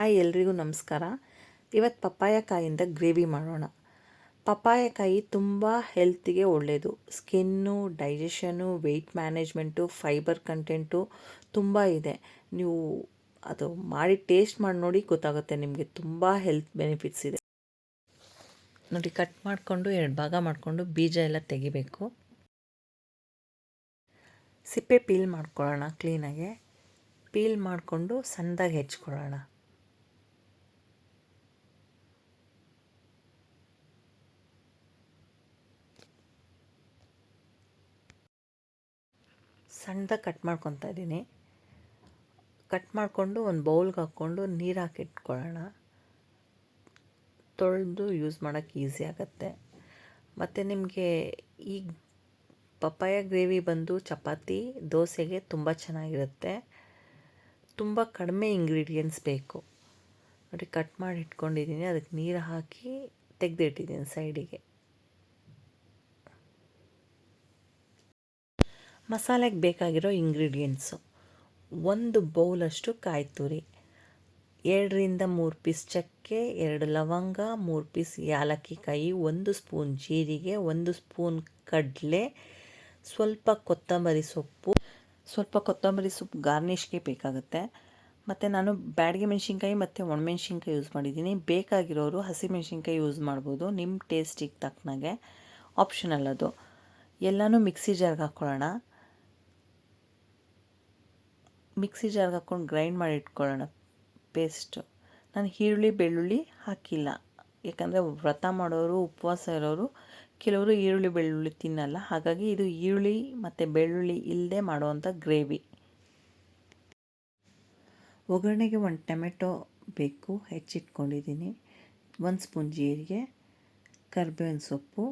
Hi ಎಲ್ರಿಗೂ ನಮಸ್ಕಾರ. ಇವತ್ತು ಪಪ್ಪಾಯ ಕಾಯಿಂದ ಗ್ರೇವಿ ಮಾಡೋಣ. ಪಪ್ಪಾಯ ಕಾಯಿ ತುಂಬ ಹೆಲ್ತಿಗೆ ಒಳ್ಳೆಯದು. Skin, digestion, weight management, fibre content ತುಂಬ ಇದೆ. ನೀವು ಅದು ಮಾಡಿ ಟೇಸ್ಟ್ ಮಾಡಿ ನೋಡಿ ಗೊತ್ತಾಗುತ್ತೆ ನಿಮಗೆ. ತುಂಬ ಹೆಲ್ತ್ ಬೆನಿಫಿಟ್ಸ್ ಇದೆ ನೋಡಿ. ಕಟ್ ಮಾಡಿಕೊಂಡು 2 ಭಾಗ ಮಾಡಿಕೊಂಡು ಬೀಜ ಎಲ್ಲ ತೆಗಿಬೇಕು. ಸಿಪ್ಪೆ ಪೀಲ್ ಮಾಡ್ಕೊಳ್ಳೋಣ ಕ್ಲೀನಾಗೆ. ಪೀಲ್ ಮಾಡಿಕೊಂಡು ಸಣ್ಣದಾಗಿ ಹೆಚ್ಕೊಳ್ಳೋಣ. ಸಣ್ಣದಾಗಿ ಕಟ್ ಮಾಡ್ಕೊತಾ ಇದ್ದೀನಿ. ಕಟ್ ಮಾಡಿಕೊಂಡು ಒಂದು ಬೌಲ್ಗೆ ಹಾಕ್ಕೊಂಡು ನೀರು ಹಾಕಿಟ್ಕೊಳ್ಳೋಣ. ತೊಳೆದು ಯೂಸ್ ಮಾಡೋಕ್ಕೆ ಈಸಿ ಆಗುತ್ತೆ. ಮತ್ತು ನಿಮಗೆ ಈ ಪಪ್ಪಾಯ ಗ್ರೇವಿ ಬಂದು ಚಪಾತಿ, ದೋಸೆಗೆ ತುಂಬ ಚೆನ್ನಾಗಿರುತ್ತೆ. ತುಂಬ ಕಡಿಮೆ ಇಂಗ್ರೀಡಿಯೆಂಟ್ಸ್ ಬೇಕು ನೋಡಿ. ಕಟ್ ಮಾಡಿ ಇಟ್ಕೊಂಡಿದ್ದೀನಿ. ಅದಕ್ಕೆ ನೀರು ಹಾಕಿ ತೆಗೆದಿಟ್ಟಿದ್ದೀನಿ ಸೈಡಿಗೆ. ಮಸಾಲೆಗೆ ಬೇಕಾಗಿರೋ ಇಂಗ್ರೀಡಿಯೆಂಟ್ಸು: 1 ಬೌಲಷ್ಟು ಕಾಯಿ ತುರಿ, 2ರಿಂದ 3 ಪೀಸ್ ಚಕ್ಕೆ, 2 ಲವಂಗ, 3 ಪೀಸ್ ಏಲಕ್ಕಿ ಕಾಯಿ, 1 ಸ್ಪೂನ್ ಜೀರಿಗೆ, 1 ಸ್ಪೂನ್ ಕಡಲೆ, ಸ್ವಲ್ಪ ಕೊತ್ತಂಬರಿ ಸೊಪ್ಪು ಗಾರ್ನಿಷ್ಗೆ ಬೇಕಾಗುತ್ತೆ. ಮತ್ತು ನಾನು ಬ್ಯಾಡಗಿ ಮೆಣಸಿನ್ಕಾಯಿ ಮತ್ತು ಒಣಮೆಣ್ಸಿನ್ಕಾಯಿ ಯೂಸ್ ಮಾಡಿದ್ದೀನಿ. ಬೇಕಾಗಿರೋರು ಹಸಿಮೆಣ್ಸಿನ್ಕಾಯಿ ಯೂಸ್ ಮಾಡ್ಬೋದು, ನಿಮ್ಮ ಟೇಸ್ಟಿಗೆ ತಕ್ಕನಾಗೆ, ಆಪ್ಷನಲ್ ಅದು. ಎಲ್ಲನೂ ಮಿಕ್ಸಿ ಜಾರ್ಗೆ ಹಾಕ್ಕೊಳ್ಳೋಣ. ಮಿಕ್ಸಿ ಜಾರ್ಗೆ ಹಾಕ್ಕೊಂಡು ಗ್ರೈಂಡ್ ಮಾಡಿ ಇಟ್ಕೊಳ್ಳೋಣ ಪೇಸ್ಟು. ನಾನು ಈರುಳ್ಳಿ ಬೆಳ್ಳುಳ್ಳಿ ಹಾಕಿಲ್ಲ, ಯಾಕಂದರೆ ವ್ರತ ಮಾಡೋರು, ಉಪವಾಸ ಇರೋರು ಕೆಲವರು ಈರುಳ್ಳಿ ಬೆಳ್ಳುಳ್ಳಿ ತಿನ್ನಲ್ಲ. ಹಾಗಾಗಿ ಇದು ಈರುಳ್ಳಿ ಮತ್ತು ಬೆಳ್ಳುಳ್ಳಿ ಇಲ್ಲದೆ ಮಾಡುವಂಥ ಗ್ರೇವಿ. ಒಗ್ಗರಣೆಗೆ 1 ಟೊಮೆಟೊ ಬೇಕು, ಹೆಚ್ಚಿಟ್ಕೊಂಡಿದ್ದೀನಿ. 1 ಸ್ಪೂನ್ ಜೀರಿಗೆ, ಕರಿಬೇವಿನ ಸೊಪ್ಪು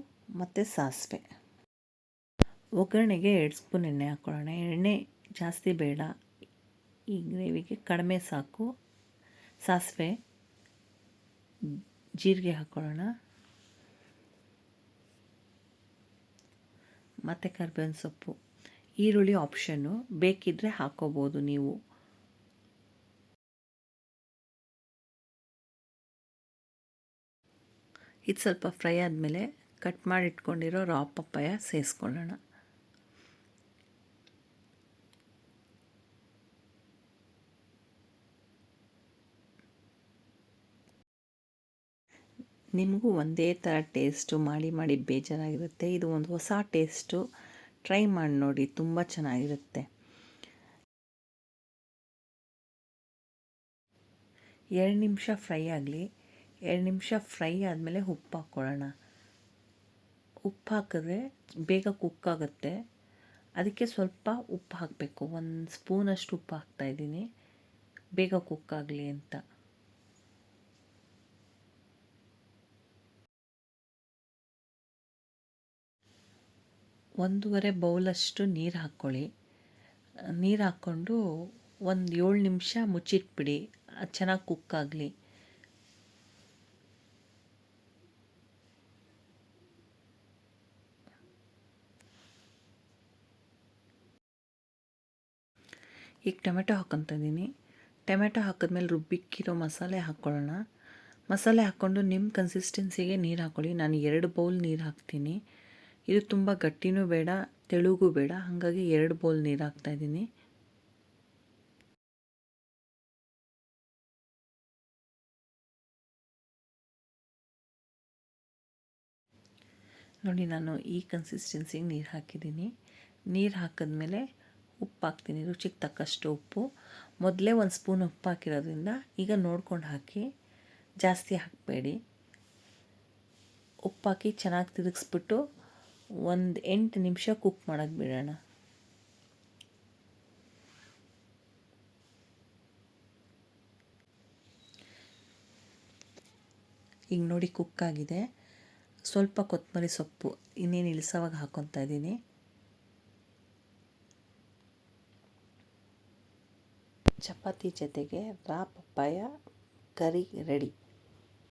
ಮತ್ತು ಸಾಸಿವೆ. ಒಗ್ಗರಣೆಗೆ 2 ಸ್ಪೂನ್ ಎಣ್ಣೆ ಹಾಕ್ಕೊಳ್ಳೋಣ. ಎಣ್ಣೆ ಜಾಸ್ತಿ ಬೇಡ, ಈ ಗ್ರೇವಿಗೆ ಕಡಿಮೆ ಸಾಕು. ಸಾಸಿವೆ, ಜೀರಿಗೆ ಹಾಕ್ಕೊಳ್ಳೋಣ ಮತ್ತು ಕರಿಬೇವಿನ ಸೊಪ್ಪು. ಈರುಳ್ಳಿ ಆಪ್ಷನ್ನು, ಬೇಕಿದ್ದರೆ ಹಾಕ್ಕೋಬೋದು ನೀವು. ಇದು ಸ್ವಲ್ಪ ಫ್ರೈ ಆದಮೇಲೆ ಕಟ್ ಮಾಡಿ ಇಟ್ಕೊಂಡಿರೋ ರಾ ಪಪ್ಪಾಯ ಸೇರಿಸ್ಕೊಳ್ಳೋಣ. ನಿಮಗೂ ಒಂದೇ ಥರ ಟೇಸ್ಟು ಮಾಡಿ ಬೇಜಾರಾಗಿರುತ್ತೆ. ಇದು ಒಂದು ಹೊಸ ಟೇಸ್ಟು, ಟ್ರೈ ಮಾಡಿ ನೋಡಿ, ತುಂಬ ಚೆನ್ನಾಗಿರುತ್ತೆ. 2 ನಿಮಿಷ ಫ್ರೈ ಆಗಲಿ. 2 ನಿಮಿಷ ಫ್ರೈ ಆದಮೇಲೆ ಉಪ್ಪು ಹಾಕ್ಕೊಳ್ಳೋಣ. ಉಪ್ಪು ಹಾಕಿದ್ರೆ ಬೇಗ ಕುಕ್ ಆಗುತ್ತೆ, ಅದಕ್ಕೆ ಸ್ವಲ್ಪ ಉಪ್ಪು ಹಾಕಬೇಕು. 1 ಸ್ಪೂನಷ್ಟು ಉಪ್ಪು ಹಾಕ್ತಾಯಿದ್ದೀನಿ, ಬೇಗ ಕುಕ್ ಆಗಲಿ ಅಂತ. ಒಂದೂವರೆ ಬೌಲಷ್ಟು ನೀರು ಹಾಕ್ಕೊಳ್ಳಿ. ನೀರು ಹಾಕ್ಕೊಂಡು ಒಂದು 7 ನಿಮಿಷ ಮುಚ್ಚಿಟ್ಬಿಡಿ, ಅದು ಚೆನ್ನಾಗಿ ಕುಕ್ ಆಗಲಿ. ಈಗ ಟೊಮೆಟೊ ಹಾಕ್ಕೊತ ಇದ್ದೀನಿ. ಟೊಮೆಟೊ ಹಾಕಿದ್ಮೇಲೆ ರುಬ್ಬಿಕ್ಕಿರೋ ಮಸಾಲೆ ಹಾಕ್ಕೊಳ್ಳೋಣ. ಮಸಾಲೆ ಹಾಕ್ಕೊಂಡು ನಿಮ್ಮ ಕನ್ಸಿಸ್ಟೆನ್ಸಿಗೆ ನೀರು ಹಾಕ್ಕೊಳ್ಳಿ. ನಾನು 2 ಬೌಲ್ ನೀರು ಹಾಕ್ತೀನಿ. ಇದು ತುಂಬ ಗಟ್ಟಿನೂ ಬೇಡ, ತೆಳುಗೂ ಬೇಡ, ಹಾಗಾಗಿ 2 ಬೌಲ್ ನೀರು ಹಾಕ್ತಾಯಿದ್ದೀನಿ. ನೋಡಿ, ನಾನು ಈ ಕನ್ಸಿಸ್ಟೆನ್ಸಿಗೆ ನೀರು ಹಾಕಿದ್ದೀನಿ. ನೀರು ಹಾಕಿದ್ಮೇಲೆ ಉಪ್ಪು ಹಾಕ್ತೀನಿ, ರುಚಿಗೆ ತಕ್ಕಷ್ಟು ಉಪ್ಪು. ಮೊದಲೇ 1 ಸ್ಪೂನ್ ಉಪ್ಪು ಹಾಕಿರೋದ್ರಿಂದ ಈಗ ನೋಡ್ಕೊಂಡು ಹಾಕಿ, ಜಾಸ್ತಿ ಹಾಕಬೇಡಿ. ಉಪ್ಪು ಹಾಕಿ ಚೆನ್ನಾಗಿ ತಿರುಗಿಸ್ಬಿಟ್ಟು 8 ನಿಮಿಷ ಕುಕ್ ಮಾಡೋಕ್ಕೆ ಬಿಡೋಣ. ಈಗ ನೋಡಿ ಕುಕ್ಕಾಗಿದೆ. ಸ್ವಲ್ಪ ಕೊತ್ತಂಬರಿ ಸೊಪ್ಪು ಇನ್ನೇನು ಇಳಿಸೋವಾಗ ಹಾಕ್ಕೊತಾ ಇದ್ದೀನಿ. ಚಪಾತಿ ಜೊತೆಗೆ ರಾ ಪಪ್ಪಾಯ ಕರಿ ರೆಡಿ.